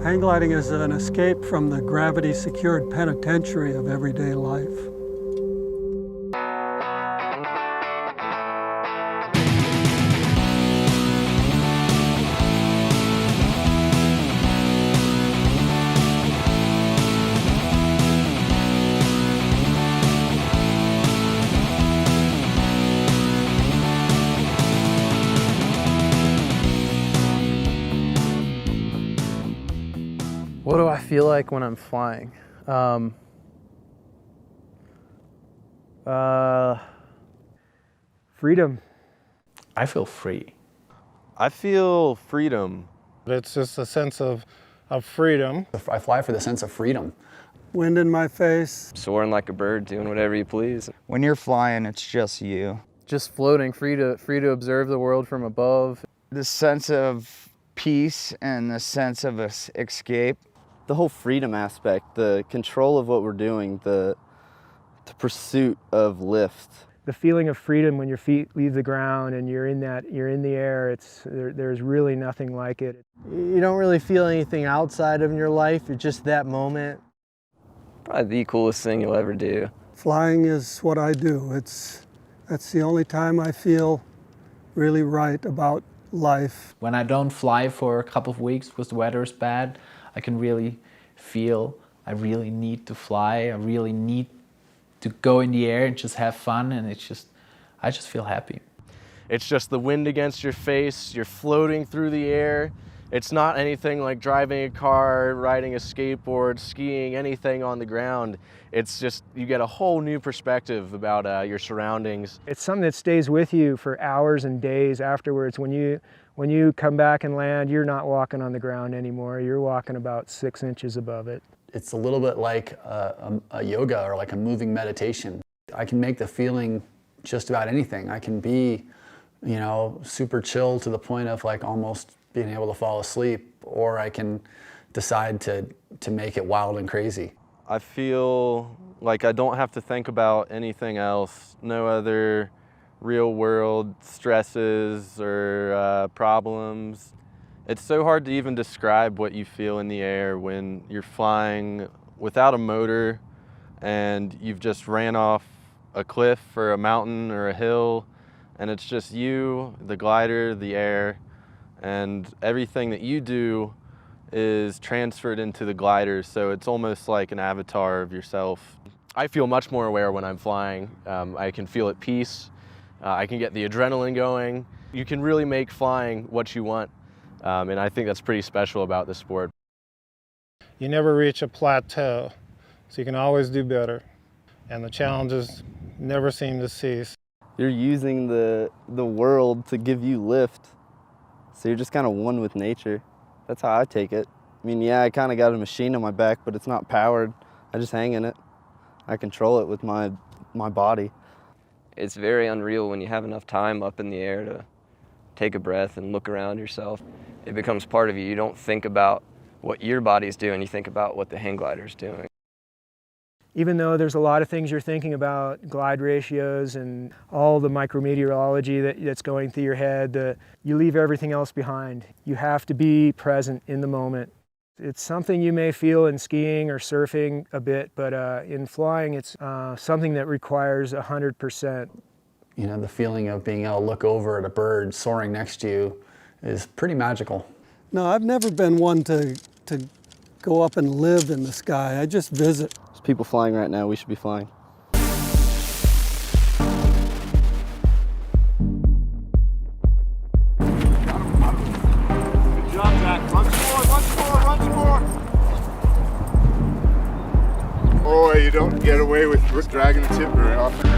Hang gliding is an escape from the gravity-secured penitentiary of everyday life. What do I feel like when I'm flying? Freedom. I feel free. I feel freedom. It's just a sense of freedom. I fly for the sense of freedom. Wind in my face. Soaring like a bird, doing whatever you please. When you're flying, it's just you. Just floating, free to observe the world from above. The sense of peace and the sense of escape. The whole freedom aspect, the control of what we're doing, the pursuit of lift. The feeling of freedom when your feet leave the ground and you're in the air, there's really nothing like it. You don't really feel anything outside of your life, you're just that moment. Probably the coolest thing you'll ever do. Flying is what I do. That's the only time I feel really right about life. When I don't fly for a couple of weeks because the weather is bad, I can really feel I really need to fly. I really need to go in the air and just have fun, and I just feel happy. It's just the wind against your face, you're floating through the air. It's not anything like driving a car, riding a skateboard, skiing, anything on the ground. It's just, you get a whole new perspective about your surroundings. It's something that stays with you for hours and days afterwards. When you come back and land, you're not walking on the ground anymore. You're walking about 6 inches above it. It's a little bit like a yoga or like a moving meditation. I can make the feeling just about anything. I can be, super chill to the point of like almost being able to fall asleep, or I can decide to make it wild and crazy. I feel like I don't have to think about anything else, no other real world stresses or problems. It's so hard to even describe what you feel in the air when you're flying without a motor and you've just ran off a cliff or a mountain or a hill, and it's just you, the glider, the air, and everything that you do is transferred into the glider, so it's almost like an avatar of yourself. I feel much more aware when I'm flying. I can feel at peace. I can get the adrenaline going. You can really make flying what you want, and I think that's pretty special about this sport. You never reach a plateau, so you can always do better, and the challenges never seem to cease. You're using the world to give you lift, so you're just kind of one with nature. That's how I take it. I mean, yeah, I kind of got a machine on my back, but it's not powered. I just hang in it. I control it with my body. It's very unreal when you have enough time up in the air to take a breath and look around yourself. It becomes part of you. You don't think about what your body's doing, you think about what the hang glider's doing. Even though there's a lot of things you're thinking about, glide ratios and all the micrometeorology that's going through your head, you leave everything else behind. You have to be present in the moment. It's something you may feel in skiing or surfing a bit, but in flying it's something that requires 100%. The feeling of being able to look over at a bird soaring next to you is pretty magical. No, I've never been one to go up and live in the sky. I just visit. There's people flying right now, we should be flying. Boy, you don't get away with dragging the tip very often.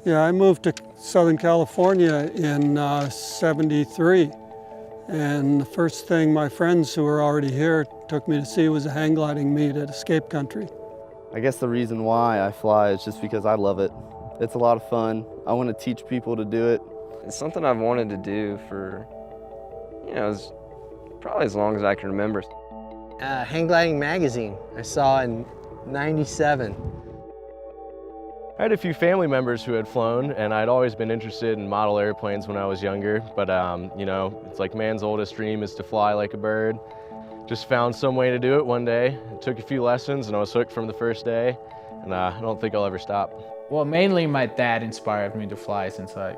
Yeah, I moved to Southern California in '73, and the first thing my friends who were already here took me to see was a hang gliding meet at Escape Country. I guess the reason why I fly is just because I love it. It's a lot of fun. I want to teach people to do it. It's something I've wanted to do for, probably as long as I can remember. Hang Gliding magazine I saw in '97. I had a few family members who had flown, and I'd always been interested in model airplanes when I was younger, but it's like man's oldest dream is to fly like a bird. Just found some way to do it one day. Took a few lessons and I was hooked from the first day, and I don't think I'll ever stop. Well, mainly my dad inspired me to fly since I,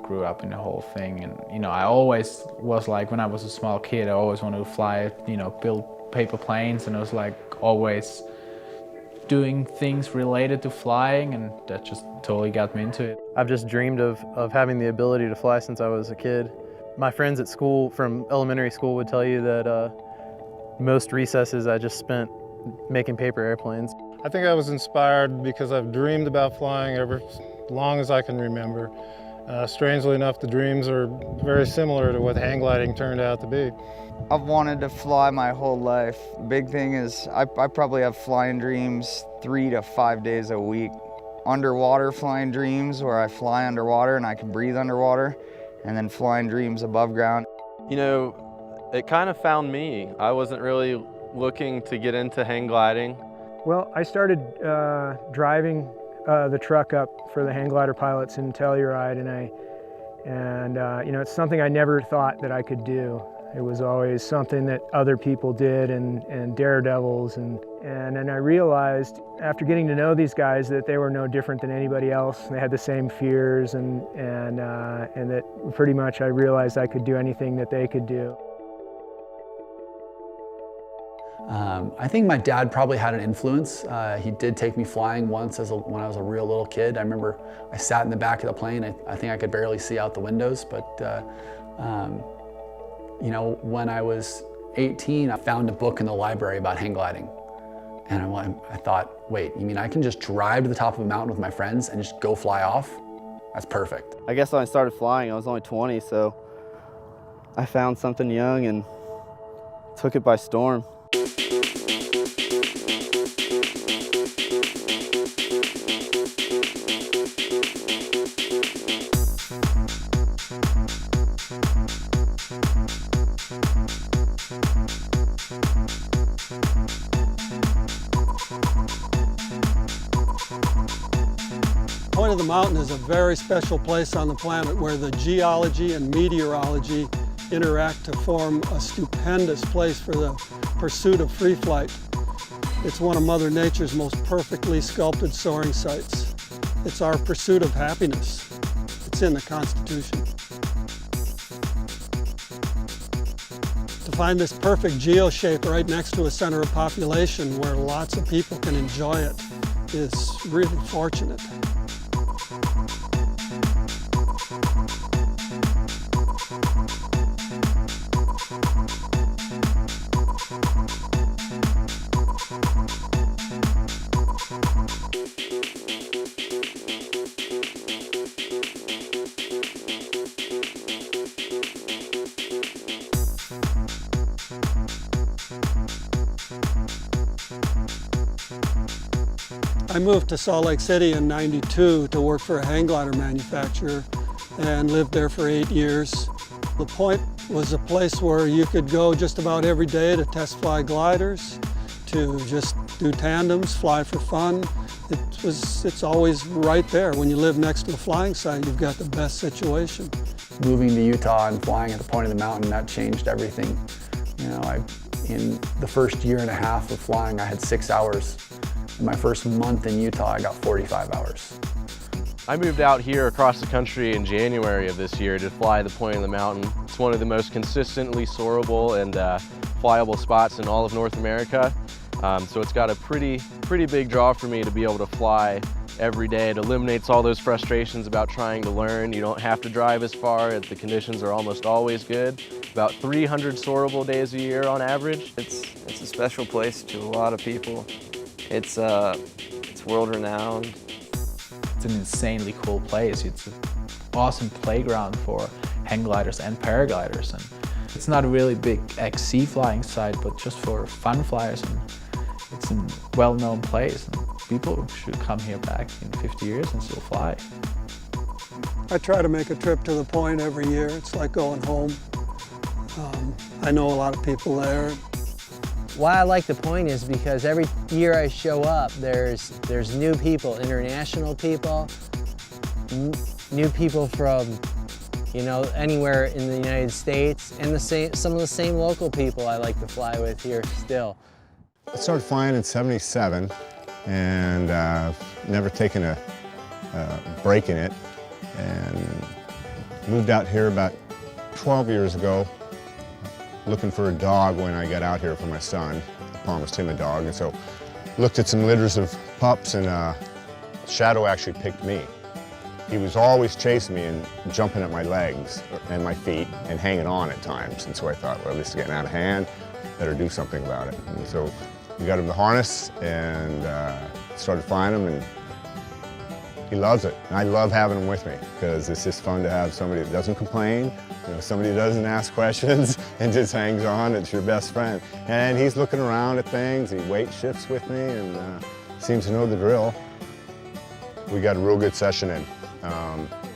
grew up in the whole thing. And, I always was like, when I was a small kid, I always wanted to fly, build paper planes, and I was like always doing things related to flying, and that just totally got me into it. I've just dreamed of having the ability to fly since I was a kid. My friends at school, from elementary school, would tell you that most recesses I just spent making paper airplanes. I think I was inspired because I've dreamed about flying ever as long as I can remember. Strangely enough, the dreams are very similar to what hang gliding turned out to be. I've wanted to fly my whole life. Big thing is I probably have flying dreams 3 to 5 days a week. Underwater flying dreams where I fly underwater and I can breathe underwater, and then flying dreams above ground. It kind of found me. I wasn't really looking to get into hang gliding. Well, I started driving the truck up for the hang glider pilots in Telluride, and it's something I never thought that I could do. It was always something that other people did and daredevils, and then I realized after getting to know these guys that they were no different than anybody else. They had the same fears, and that pretty much I realized I could do anything that they could do. I think my dad probably had an influence. He did take me flying once when I was a real little kid. I remember I sat in the back of the plane. I think I could barely see out the windows, but when I was 18, I found a book in the library about hang gliding. And I thought, wait, you mean I can just drive to the top of a mountain with my friends and just go fly off? That's perfect. I guess when I started flying, I was only 20, so I found something young and took it by storm. The point of the mountain is a very special place on the planet where the geology and meteorology interact to form a stupendous place for the pursuit of free flight. It's one of Mother Nature's most perfectly sculpted soaring sites. It's our pursuit of happiness. It's in the Constitution. To find this perfect geo-shape right next to a center of population where lots of people can enjoy it is really fortunate. I moved to Salt Lake City in '92 to work for a hang glider manufacturer and lived there for 8 years. The Point was a place where you could go just about every day to test fly gliders, to just do tandems, fly for fun. It's always right there. When you live next to a flying site, you've got the best situation. Moving to Utah and flying at the point of the mountain, that changed everything. In the first year and a half of flying, I had 6 hours. In my first month in Utah, I got 45 hours. I moved out here across the country in January of this year to fly the point of the mountain. It's one of the most consistently soarable and flyable spots in all of North America. So it's got a pretty big draw for me to be able to fly every day. It eliminates all those frustrations about trying to learn. You don't have to drive as far. The conditions are almost always good. About 300 soarable days a year on average. It's a special place to a lot of people. It's world renowned. It's an insanely cool place. It's an awesome playground for hang gliders and paragliders. And it's not a really big XC flying site, but just for fun flyers. And it's a well-known place. And people should come here back in 50 years and still fly. I try to make a trip to the Point every year. It's like going home. I know a lot of people there. Why I like the Point is because every year I show up, there's new people, international people, new people from, you know, anywhere in the United States, and some of the same local people I like to fly with here still. I started flying in '77 and never taken a break in it, and moved out here about 12 years ago looking for a dog when I got out here for my son. I promised him a dog, and so looked at some litters of pups, and Shadow actually picked me. He was always chasing me and jumping at my legs and my feet and hanging on at times, and so I thought, well, this is getting out of hand, better do something about it. And so we got him the harness and started flying him, and he loves it. And I love having him with me because it's just fun to have somebody that doesn't complain, you know, somebody that doesn't ask questions and just hangs on. It's your best friend. And he's looking around at things. He weight shifts with me and seems to know the drill. We got a real good session in.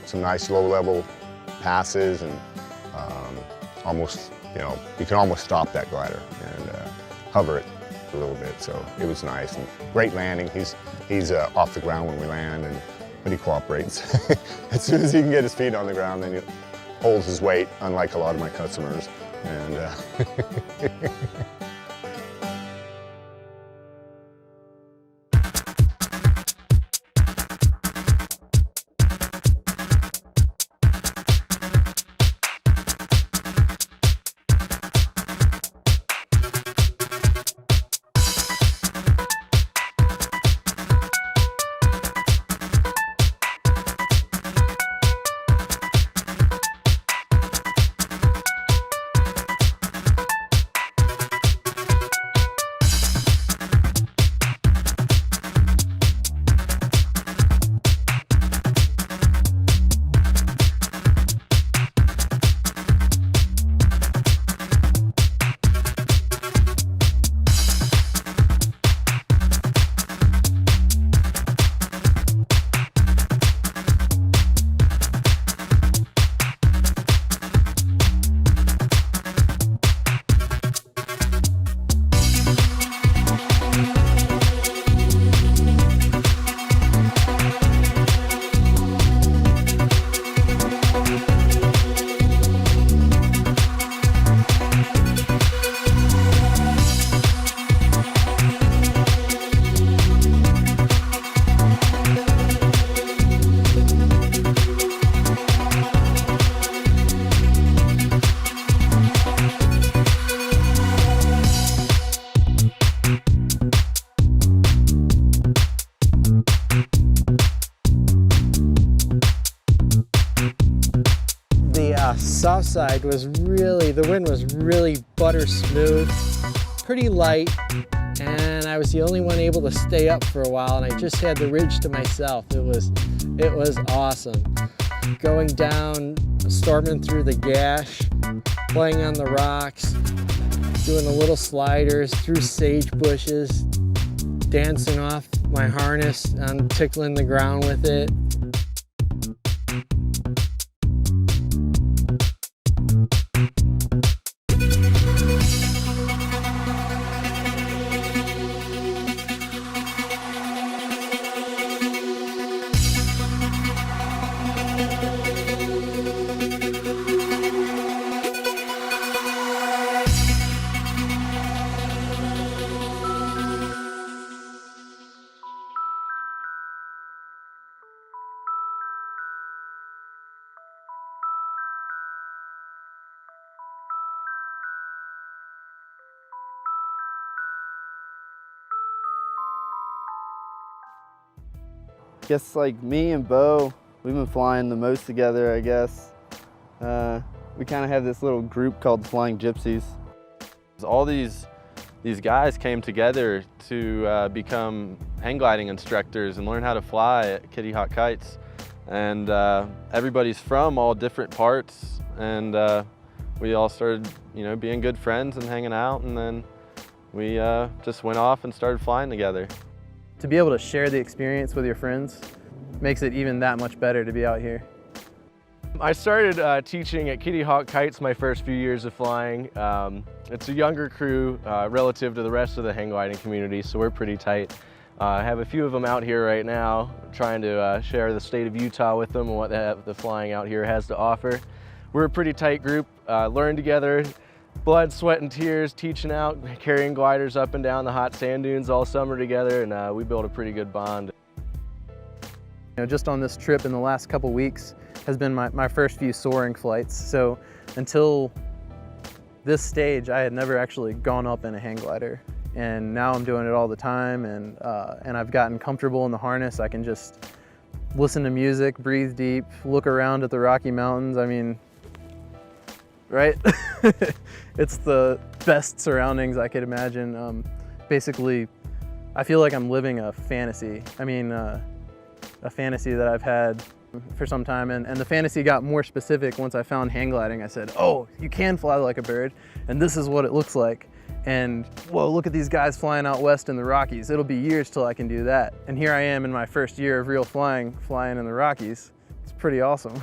Some nice low-level passes, and almost, you know, you can almost stop that glider and hover it a little bit. So it was nice and great landing. He's off the ground when we land, but he cooperates. As soon as he can get his feet on the ground, then he holds his weight, unlike a lot of my customers. And south side was really, the wind was really butter smooth, pretty light, and I was the only one able to stay up for a while, and I just had the ridge to myself. It was awesome. Going down, storming through the gash, playing on the rocks, doing the little sliders through sage bushes, dancing off my harness and tickling the ground with it. I guess like me and Bo, we've been flying the most together, I guess. We kind of have this little group called the Flying Gypsies. All these these guys came together to become hang gliding instructors and learn how to fly at Kitty Hawk Kites. And everybody's from all different parts, and we all started, being good friends and hanging out, and then we just went off and started flying together. To be able to share the experience with your friends makes it even that much better to be out here. I started teaching at Kitty Hawk Kites my first few years of flying. It's a younger crew relative to the rest of the hang gliding community, so we're pretty tight. I have a few of them out here right now, trying to share the state of Utah with them and what the flying out here has to offer. We're a pretty tight group, learn together, blood, sweat, and tears, teaching out, carrying gliders up and down the hot sand dunes all summer together, and we built a pretty good bond. Just on this trip in the last couple weeks has been my first few soaring flights. So until this stage, I had never actually gone up in a hang glider. And now I'm doing it all the time, and I've gotten comfortable in the harness. I can just listen to music, breathe deep, look around at the Rocky Mountains. I mean, right? It's the best surroundings I could imagine. Basically, I feel like I'm living a fantasy. I mean, a fantasy that I've had for some time, and the fantasy got more specific once I found hang gliding. I said, oh, you can fly like a bird, and this is what it looks like. And whoa, look at these guys flying out west in the Rockies. It'll be years till I can do that. And here I am in my first year of real flying in the Rockies. It's pretty awesome.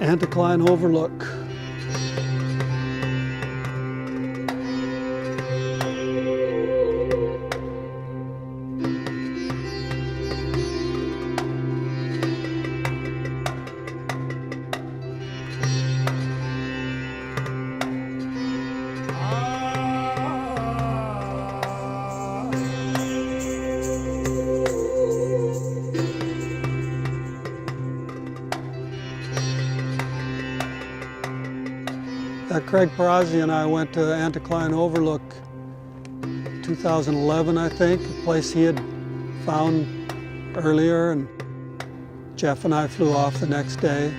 Anticline Overlook. Craig Perazzi and I went to Anticline Overlook 2011, I think, a place he had found earlier, and Jeff and I flew off the next day.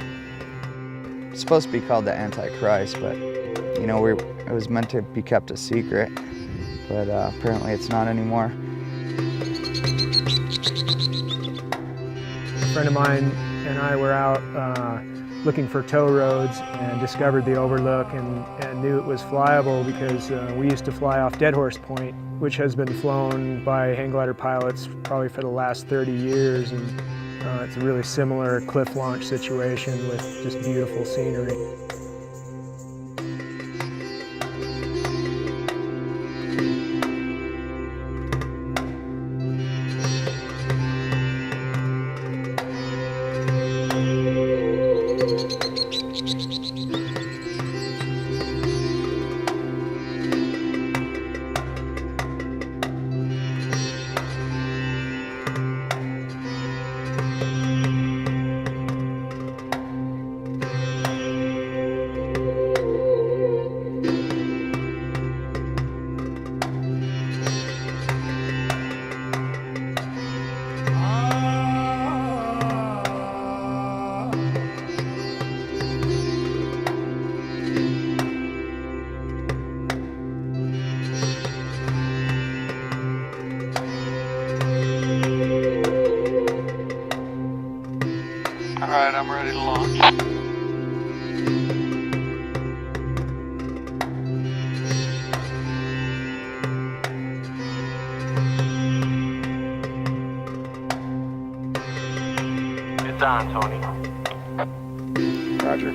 It's supposed to be called the Antichrist, but it was meant to be kept a secret, but apparently it's not anymore. A friend of mine and I were out looking for tow roads and discovered the overlook and knew it was flyable because we used to fly off Dead Horse Point, which has been flown by hang glider pilots probably for the last 30 years. And it's a really similar cliff launch situation with just beautiful scenery. Alright, I'm ready to launch. It's on, Tony. Roger.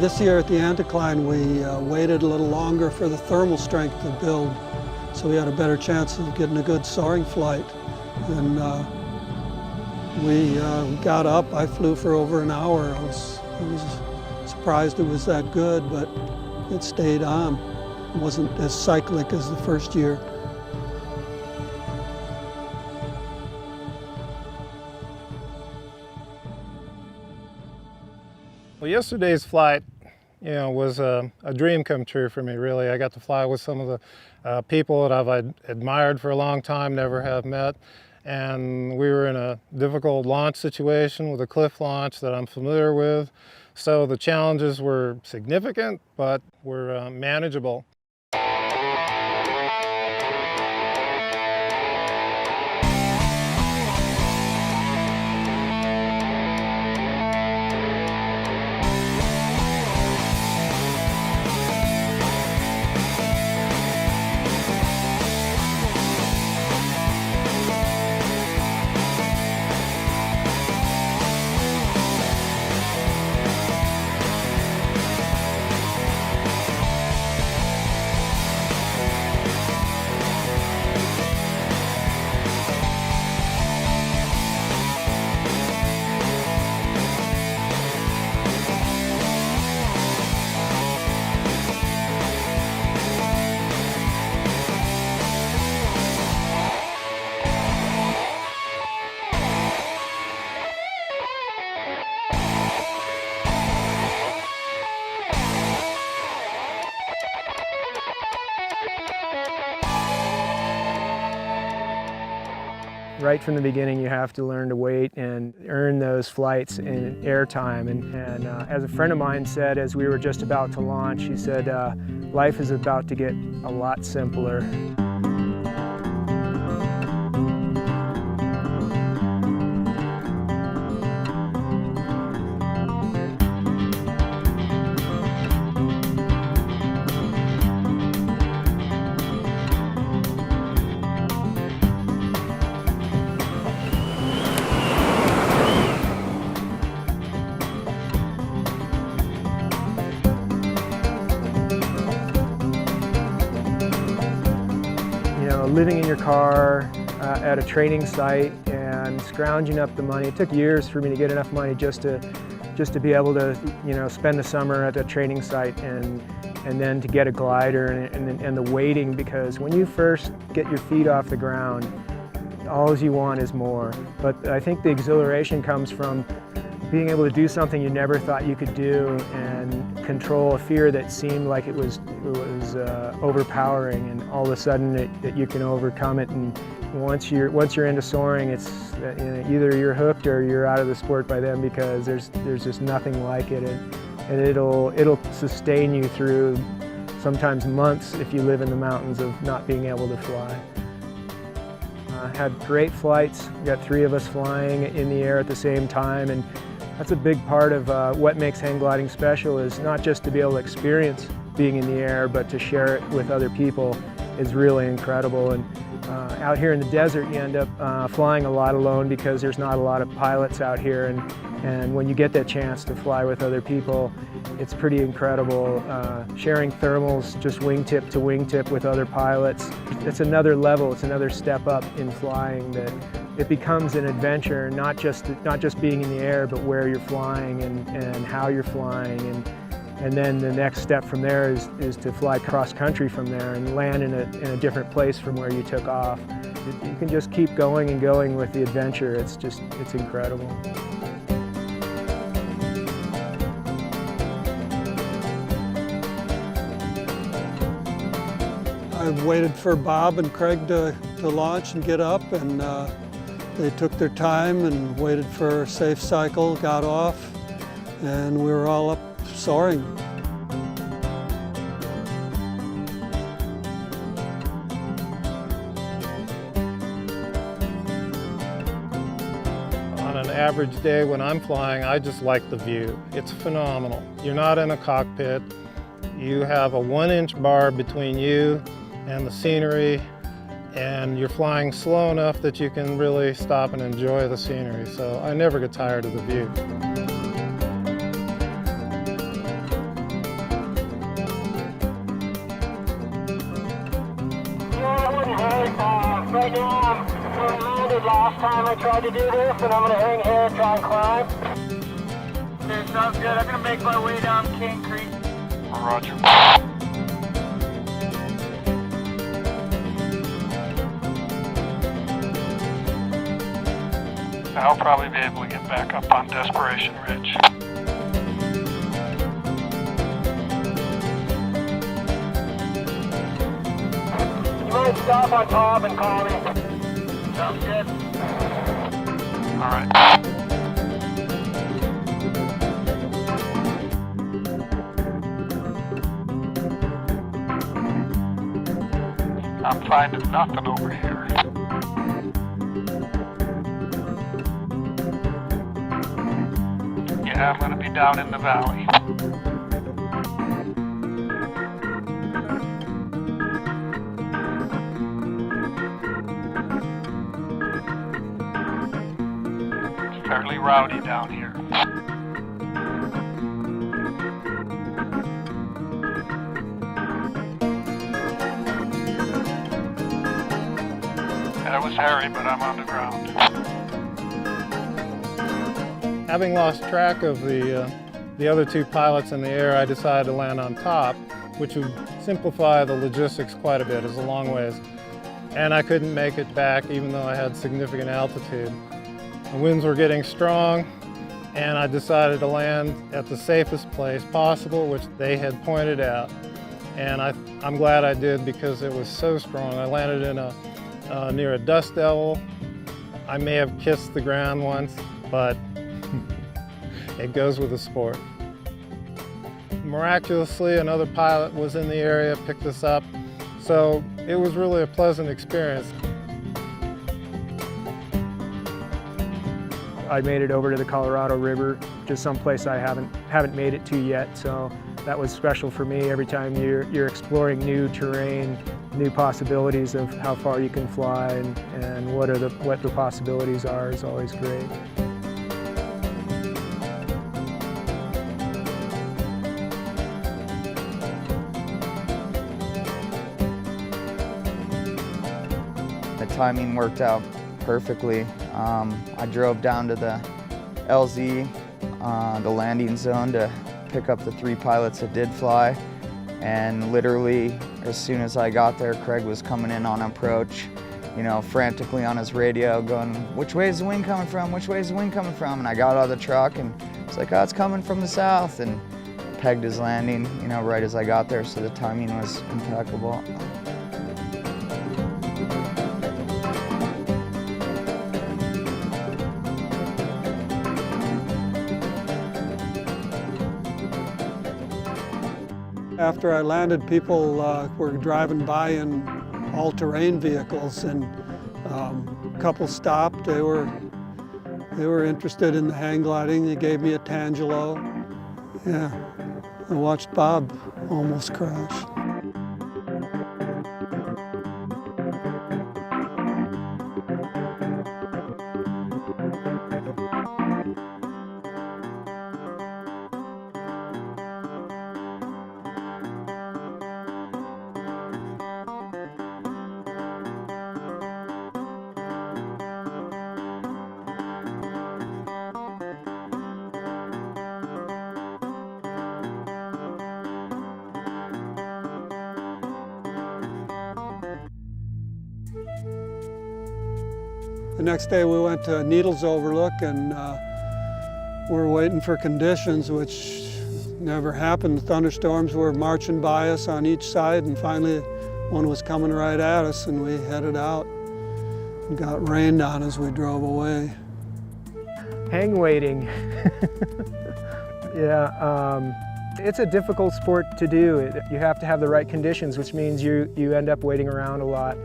This year at the anticline, we waited a little longer for the thermal strength to build, so we had a better chance of getting a good soaring flight. And we got up. I flew for over an hour. I was surprised it was that good, but it stayed on. It wasn't as cyclic as the first year. Well, yesterday's flight, was a dream come true for me, really. I got to fly with some of the people that I've admired for a long time, never have met. And we were in a difficult launch situation with a cliff launch that I'm familiar with. So the challenges were significant, but were manageable. Right from the beginning, you have to learn to wait and earn those flights in airtime. And as a friend of mine said, as we were just about to launch, he said, life is about to get a lot simpler. Living in your car at a training site and scrounging up the money. It took years for me to get enough money just to be able to, spend the summer at a training site and then to get a glider and the waiting, because when you first get your feet off the ground, all you want is more. But I think the exhilaration comes from being able to do something you never thought you could do and control a fear that seemed like it was overpowering, and all of a sudden that you can overcome it. And once you're into soaring, it's either you're hooked or you're out of the sport by then, because there's just nothing like it, and it'll sustain you through sometimes months if you live in the mountains of not being able to fly. Had great flights. We got 3 of us flying in the air at the same time, and that's a big part of what makes hang gliding special, is not just to be able to experience being in the air, but to share it with other people is really incredible. And out here in the desert, you end up flying a lot alone because there's not a lot of pilots out here, and when you get that chance to fly with other people, it's pretty incredible. Sharing thermals, just wingtip to wingtip with other pilots, it's another level, it's another step up in flying, that it becomes an adventure, not just being in the air, but where you're flying and how you're flying. And then the next step from there is to fly cross country from there and land in a different place from where you took off. You can just keep going and going with the adventure. It's incredible. I waited for Bob and Craig to launch and get up, and they took their time and waited for a safe cycle, got off, and we were all up soaring. On an average day when I'm flying, I just like the view. It's phenomenal. You're not in a cockpit. You have a 1-inch bar between you and the scenery, and you're flying slow enough that you can really stop and enjoy the scenery. So I never get tired of the view. right now I'm landed last time I tried to do this, and I'm gonna hang here and try and climb. Okay, sounds good. I'm gonna make my way down King Creek. Roger. I'll probably be able to get back up on Desperation Ridge. You might stop on top and call me. Sounds good. All right. I'm finding nothing over here. Yeah, I'm gonna be down in the valley. It's fairly rowdy down here. That was hairy, but I'm on the ground. Having lost track of the other two pilots in the air, I decided to land on top, which would simplify the logistics quite a bit. It's a long ways. And I couldn't make it back even though I had significant altitude. The winds were getting strong, and I decided to land at the safest place possible, which they had pointed out. And I'm glad I did because it was so strong. I landed in near a dust devil. I may have kissed the ground once, but it goes with the sport. Miraculously, another pilot was in the area, picked us up, so it was really a pleasant experience. I made it over to the Colorado River, which is someplace I haven't made it to yet, so that was special for me. Every time you're exploring new terrain, new possibilities of how far you can fly and what the possibilities are is always great. The timing worked out perfectly. I drove down to the LZ, the landing zone, to pick up the 3 pilots that did fly. And literally, as soon as I got there, Craig was coming in on approach, you know, frantically on his radio going, "Which way is the wind coming from? Which way is the wind coming from?" And I got out of the truck and it's like, "Oh, it's coming from the south," and pegged his landing, you know, right as I got there, so the timing was impeccable. After I landed, people were driving by in all-terrain vehicles, and a couple stopped. They were interested in the hang gliding. They gave me a Tangelo. Yeah, I watched Bob almost crash. The next day we went to Needles Overlook, and we're waiting for conditions, which never happened. Thunderstorms were marching by us on each side, and finally one was coming right at us, and we headed out and got rained on as we drove away. Hang waiting. Yeah, it's a difficult sport to do. You have to have the right conditions, which means you end up waiting around a lot.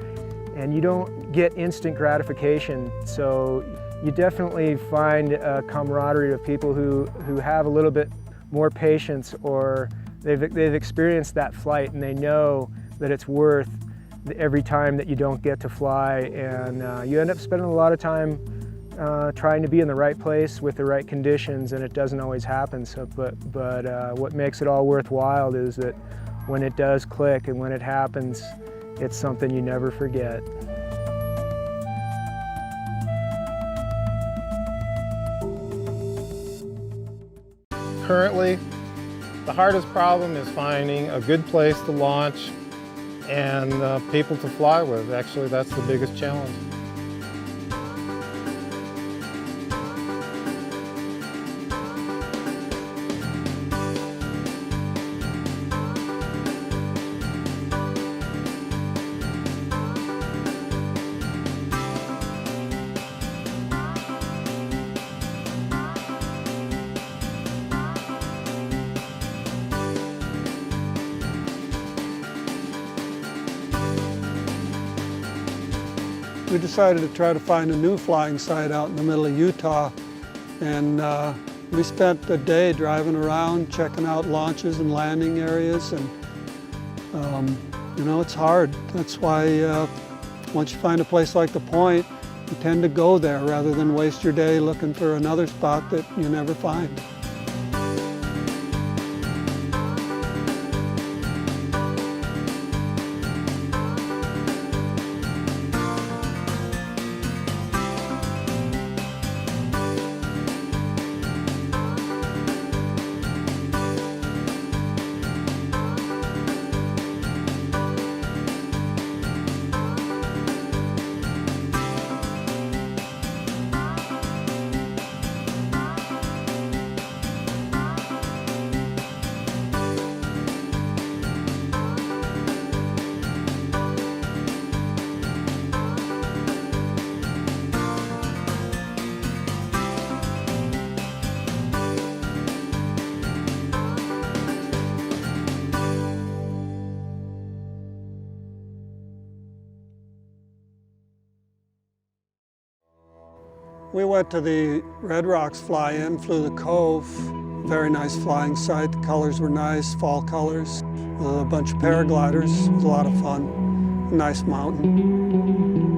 And you don't get instant gratification, so you definitely find a camaraderie of people who have a little bit more patience, or they've experienced that flight and they know that it's worth every time that you don't get to fly, and you end up spending a lot of time trying to be in the right place with the right conditions, and it doesn't always happen. So, but what makes it all worthwhile is that when it does click and when it happens, it's something you never forget. currently, the hardest problem is finding a good place to launch and people to fly with. Actually, that's the biggest challenge. We decided to try to find a new flying site out in the middle of Utah, and we spent a day driving around, checking out launches and landing areas, and you know, it's hard. That's why once you find a place like the Point, you tend to go there rather than waste your day looking for another spot that you never find. We went to the Red Rocks fly-in, flew the Cove. Very nice flying site. The colors were nice, fall colors. A bunch of paragliders. It was a lot of fun. A nice mountain.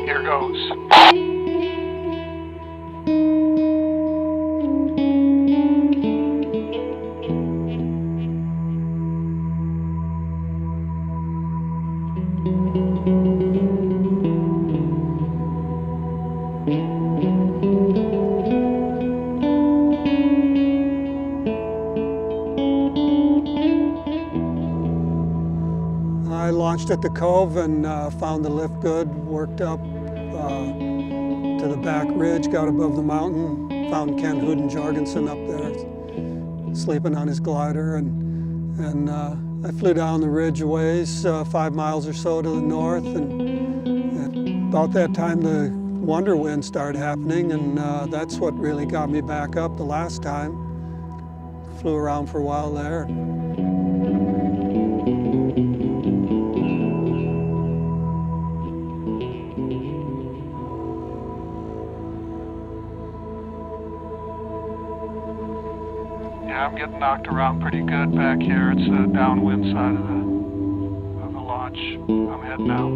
Here goes. I launched at the Cove and found the lift good, worked up to the back ridge, got above the mountain, found Ken Jorgensen up there, sleeping on his glider, and I flew down the ridge a ways, 5 miles or so to the north, and about that time the wonder wind started happening, and that's what really got me back up the last time. Flew around for a while there. Yeah, I'm getting knocked around pretty good back here. It's the downwind side of the launch. I'm heading out.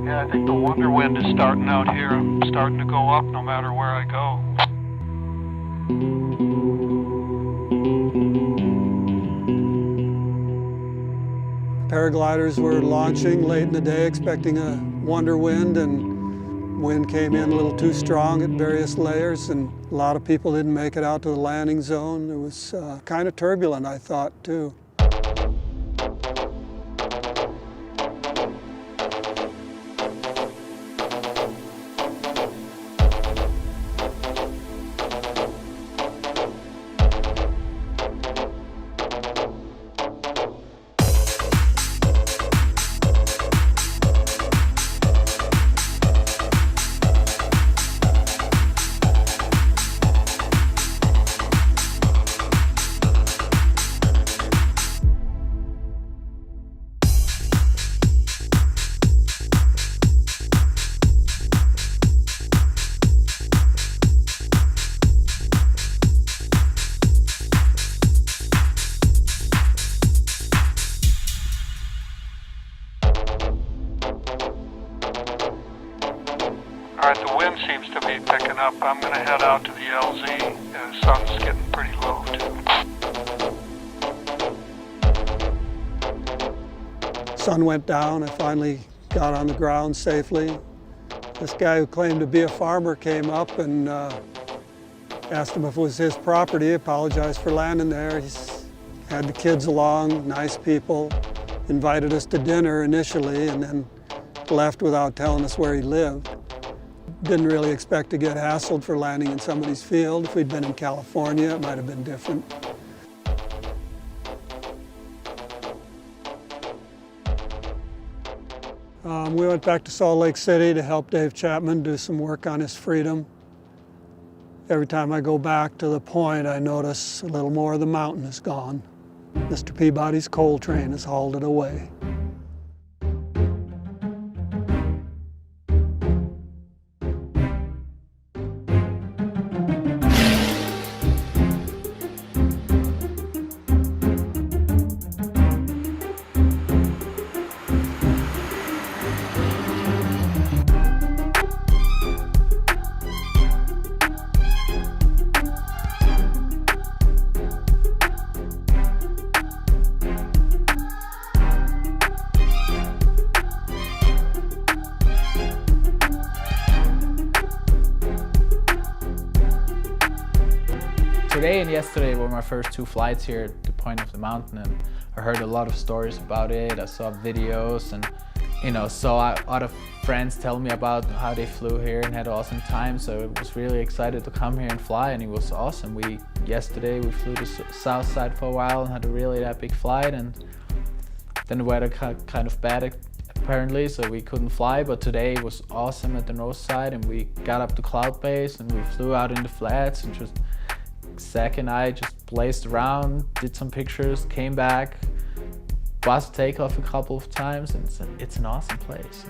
Yeah, I think the wonder wind is starting out here. I'm starting to go up no matter where I go. Paragliders were launching late in the day, expecting a wonder wind, and wind came in a little too strong at various layers, and a lot of people didn't make it out to the landing zone. It was kind of turbulent, I thought, too. All right, the wind seems to be picking up. I'm going to head out to the LZ. The sun's getting pretty low, too. Sun went down. I finally got on the ground safely. This guy who claimed to be a farmer came up and asked him if it was his property. Apologized for landing there. He's had the kids along, nice people. Invited us to dinner initially and then left without telling us where he lived. Didn't really expect to get hassled for landing in somebody's field. If we'd been in California, it might have been different. We went back to Salt Lake City to help Dave Chapman do some work on his Freedom. Every time I go back to the point, I notice a little more of the mountain is gone. Mr. Peabody's coal train has hauled it away. Today and yesterday were my first 2 flights here at the point of the mountain, and I heard a lot of stories about it. I saw videos and saw other friends tell me about how they flew here and had an awesome time, so I was really excited to come here and fly, and it was awesome. Yesterday we flew to the south side for a while and had a really epic flight, and then the weather got kind of bad apparently, so we couldn't fly, but today was awesome at the north side, and we got up to cloud base and we flew out in the flats, and just Zach and I just blazed around, did some pictures, came back, buzzed takeoff a couple of times, and it's an awesome place.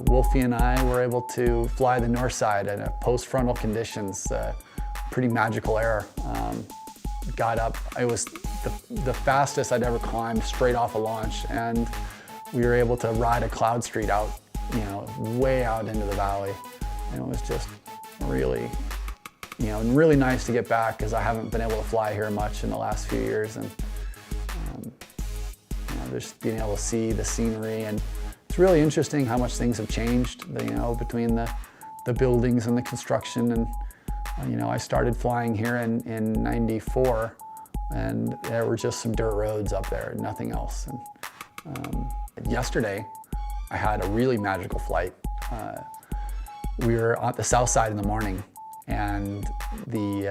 Wolfie and I were able to fly the north side in post-frontal conditions. Pretty magical air. Got up, it was the fastest I'd ever climbed straight off a launch, and we were able to ride a cloud street out, way out into the valley. And it was just really, really nice to get back, because I haven't been able to fly here much in the last few years, and just being able to see the scenery, and it's really interesting how much things have changed, between the buildings and the construction. And I started flying here in '94, and there were just some dirt roads up there, nothing else. And yesterday, I had a really magical flight. We were at the south side in the morning, and the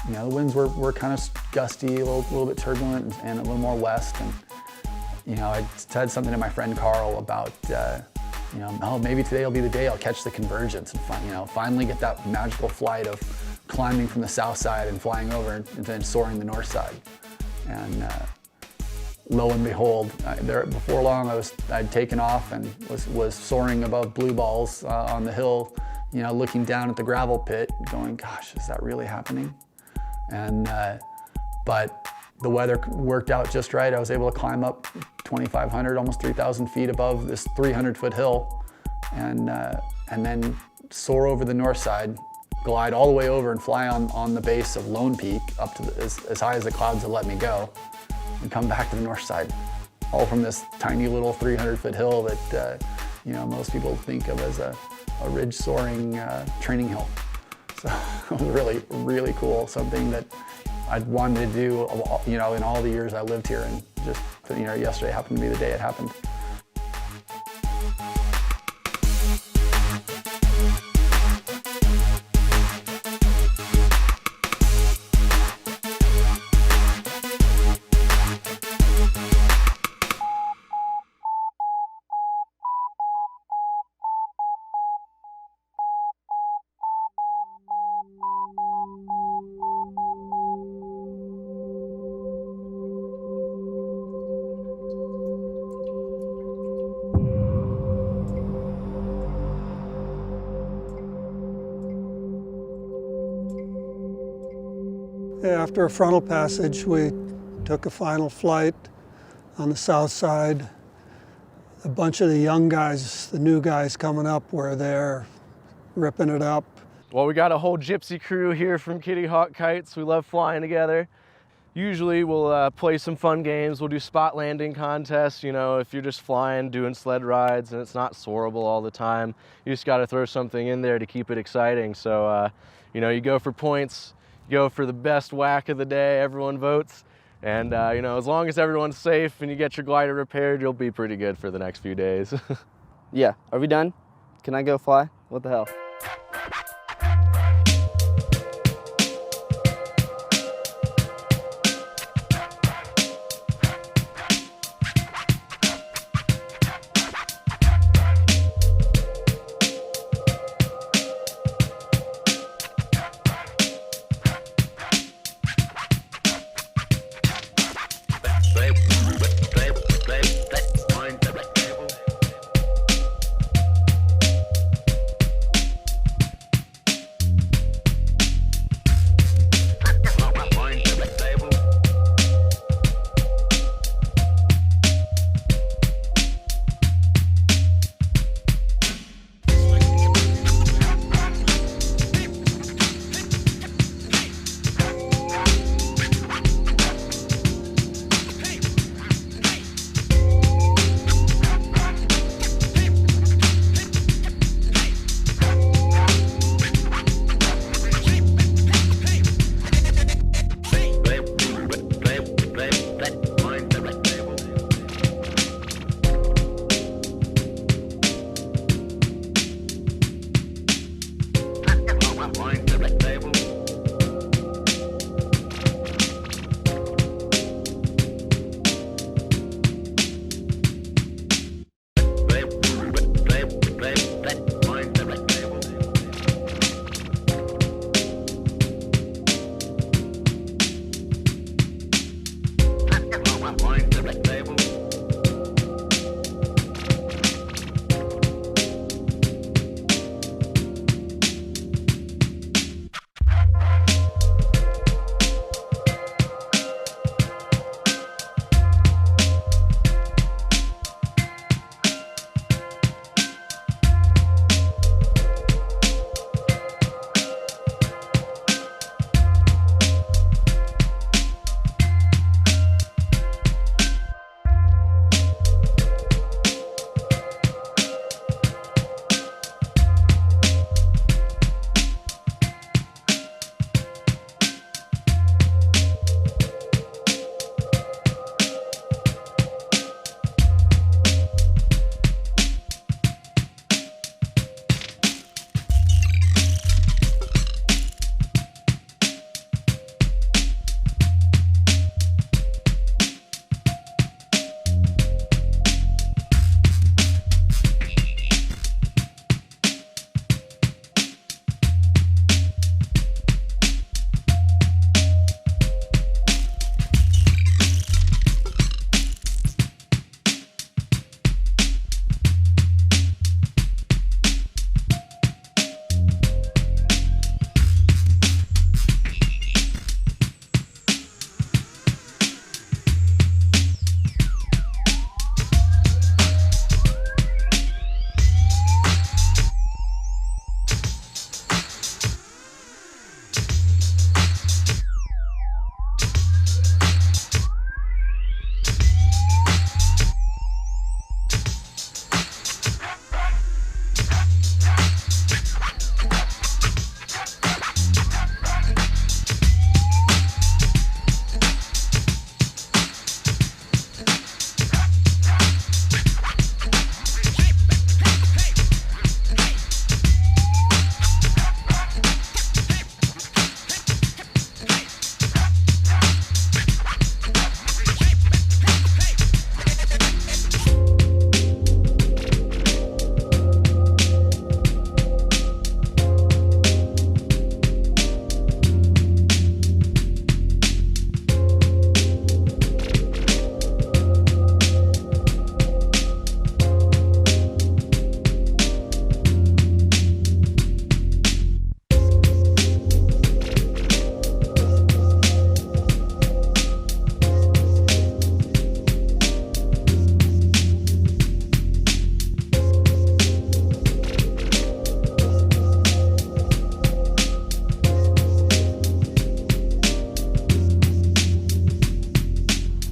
winds were kind of gusty, a little bit turbulent, and a little more west. And I said something to my friend Carl about, oh, maybe today will be the day I'll catch the convergence and finally get that magical flight of climbing from the south side and flying over and then soaring the north side. And lo and behold, before long I'd taken off and was soaring above blue balls on the hill, looking down at the gravel pit, going, gosh, is that really happening? And but the weather worked out just right. I was able to climb up 2,500, almost 3,000 feet above this 300-foot hill, and then soar over the north side, glide all the way over and fly on the base of Lone Peak up to as high as the clouds will let me go, and come back to the north side, all from this tiny little 300-foot hill that you know, most people think of as a ridge soaring training hill. So it was really, really cool. Something that I'd wanted to do, you know, in all the years I lived here, and just, you know, yesterday happened to be the day it happened. After a frontal passage, we took a final flight on the south side. A bunch of the young guys, the new guys coming up, were there ripping it up. Well, we got a whole gypsy crew here from Kitty Hawk Kites. We love flying together. Usually we'll play some fun games. We'll do spot landing contests. You know, if you're just flying, doing sled rides, and it's not soarable all the time, you just got to throw something in there to keep it exciting. So, you know, you go for points, you go for the best whack of the day, everyone votes. And, you know, as long as everyone's safe and you get your glider repaired, you'll be pretty good for the next few days. Yeah, are we done? Can I go fly? What the hell?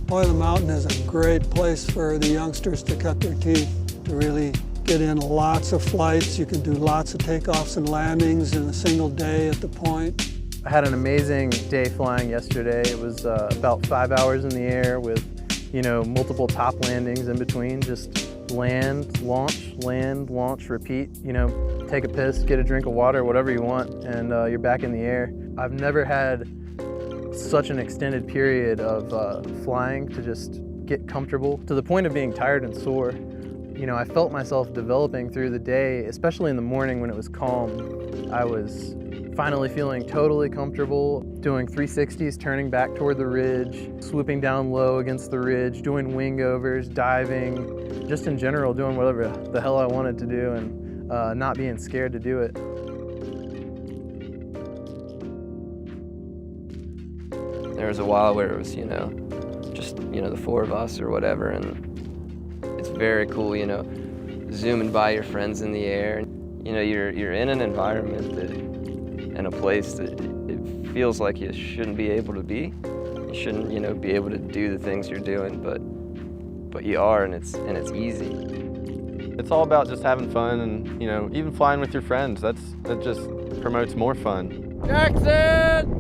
Point of the Mountain is a great place for the youngsters to cut their teeth, to really get in lots of flights. You can do lots of takeoffs and landings in a single day at the point. I had an amazing day flying yesterday. It was about 5 hours in the air with, multiple top landings in between. Just land, launch, repeat. Take a piss, get a drink of water, whatever you want, and you're back in the air. I've never had such an extended period of flying to just get comfortable to the point of being tired and sore. I felt myself developing through the day, especially in the morning when it was calm. I was finally feeling totally comfortable, doing 360s, turning back toward the ridge, swooping down low against the ridge, doing wing overs, diving, just in general doing whatever the hell I wanted to do and not being scared to do it. There was a while where it was, just, the four of us or whatever, and it's very cool, zooming by your friends in the air. You're in an environment in a place that it feels like you shouldn't be able to be. You shouldn't, be able to do the things you're doing, but you are, and it's easy. It's all about just having fun and, even flying with your friends. That just promotes more fun. Jackson!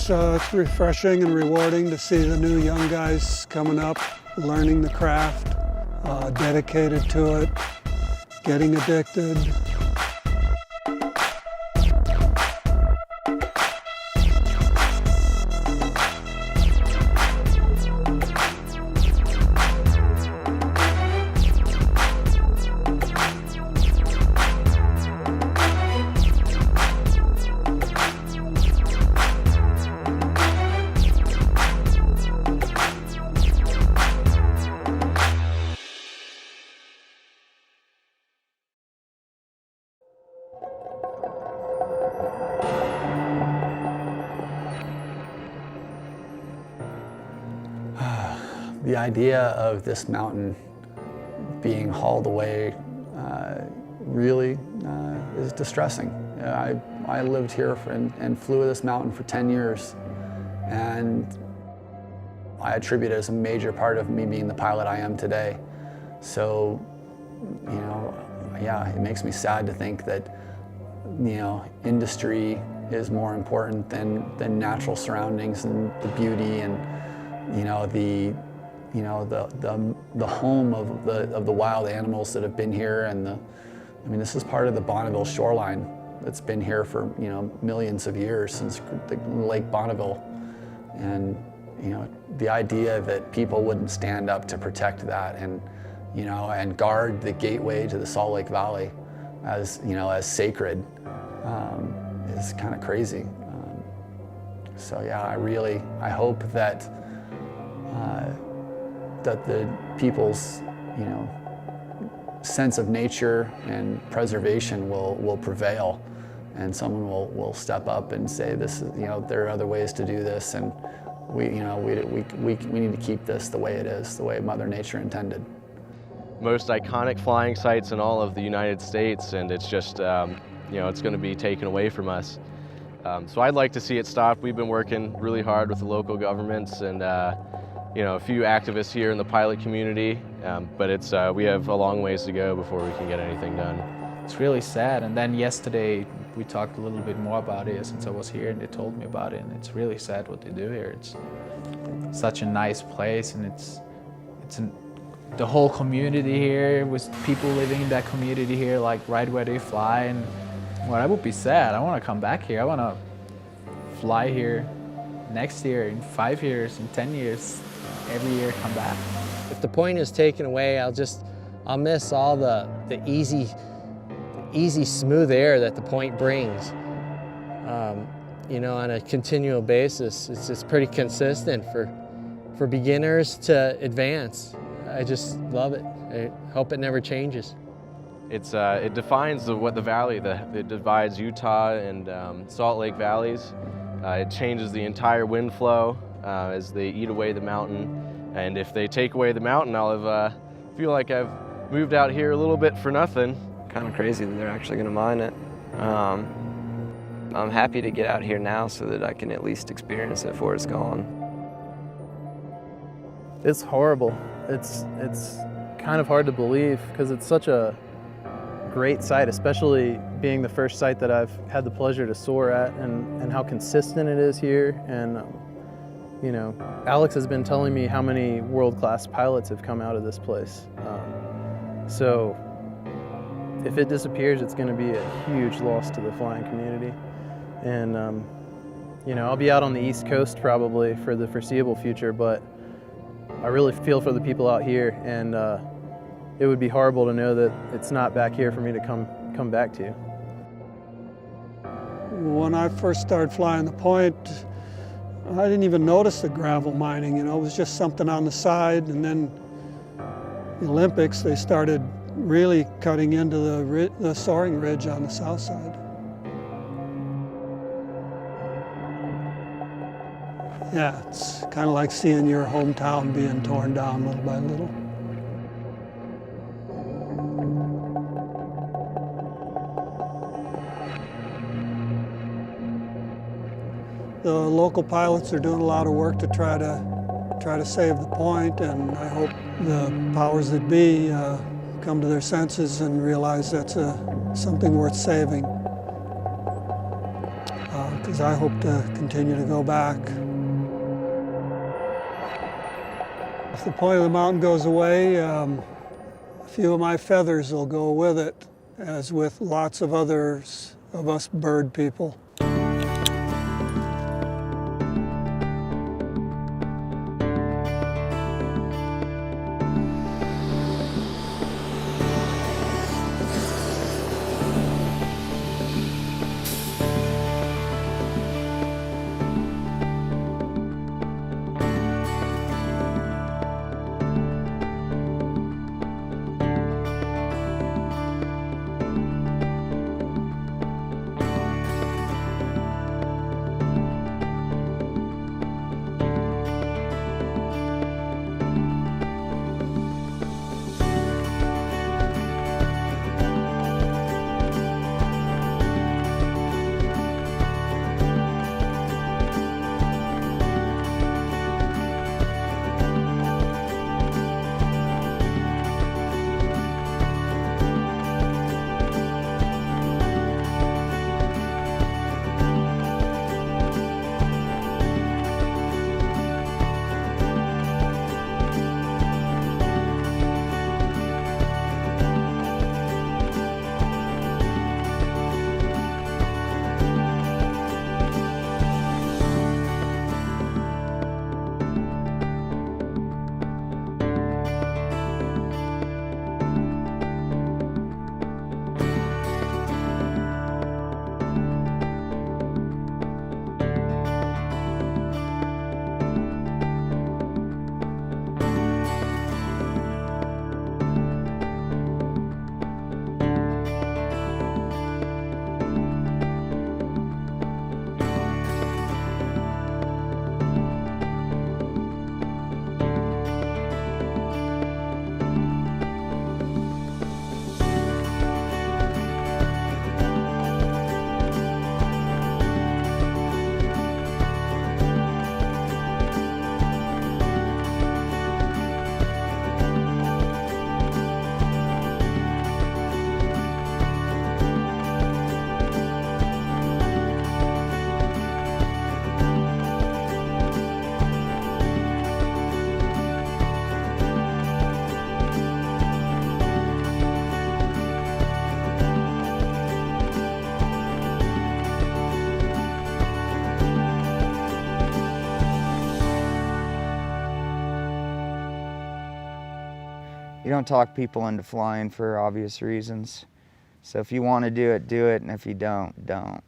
It's refreshing and rewarding to see the new young guys coming up, learning the craft, dedicated to it, getting addicted. The idea of this mountain being hauled away really is distressing. I lived here and flew this mountain for 10 years, and I attribute it as a major part of me being the pilot I am today. So, yeah, it makes me sad to think that, industry is more important than natural surroundings and the beauty and, the home of the wild animals that have been here, and this is part of the Bonneville shoreline that's been here for millions of years, since Lake Bonneville, and you know, the idea that people wouldn't stand up to protect that and, you know, and guard the gateway to the Salt Lake Valley as, you know, as sacred is kind of crazy. So yeah, I hope that that the people's, you know, sense of nature and preservation will prevail, and someone will step up and say, this is, you know, there are other ways to do this, and we need to keep this the way it is, the way Mother Nature intended. Most iconic flying sites in all of the United States, and it's just, you know, it's going to be taken away from us. So I'd like to see it stopped. We've been working really hard with the local governments and you know, a few activists here in the pilot community, but it's we have a long ways to go before we can get anything done. It's really sad. And then yesterday we talked a little bit more about it since I was here, and they told me about it, and it's really sad what they do here. It's such a nice place, and the whole community here, with people living in that community here, like right where they fly. And well, that would be sad. I want to come back here. I want to fly here next year, in 5 years, in 10 years, every year come back. If the point is taken away, I'll miss all the easy, smooth air that the point brings. You know, on a continual basis, it's pretty consistent for beginners to advance. I just love it. I hope it never changes. It defines what the valley, it divides Utah and Salt Lake valleys. It changes the entire wind flow as they eat away the mountain. And if they take away the mountain, I'll feel like I've moved out here a little bit for nothing. Kind of crazy that they're actually going to mine it. I'm happy to get out here now so that I can at least experience it before it's gone. It's horrible. It's kind of hard to believe because it's such a great site, especially being the first site that I've had the pleasure to soar at, and how consistent it is here. And you know, Alex has been telling me how many world-class pilots have come out of this place. So if it disappears, it's going to be a huge loss to the flying community. And you know, I'll be out on the East Coast probably for the foreseeable future, but I really feel for the people out here, and it would be horrible to know that it's not back here for me to come back to. When I first started flying the point, I didn't even notice the gravel mining, you know, it was just something on the side. And then the Olympics, they started really cutting into the soaring ridge on the south side. Yeah, it's kind of like seeing your hometown being torn down little by little. The local pilots are doing a lot of work to try to save the point, and I hope the powers that be come to their senses and realize that's something worth saving. Because I hope to continue to go back. If the point of the mountain goes away, a few of my feathers will go with it, as with lots of others of us bird people. You don't talk people into flying for obvious reasons. So if you want to do it, and if you don't, don't.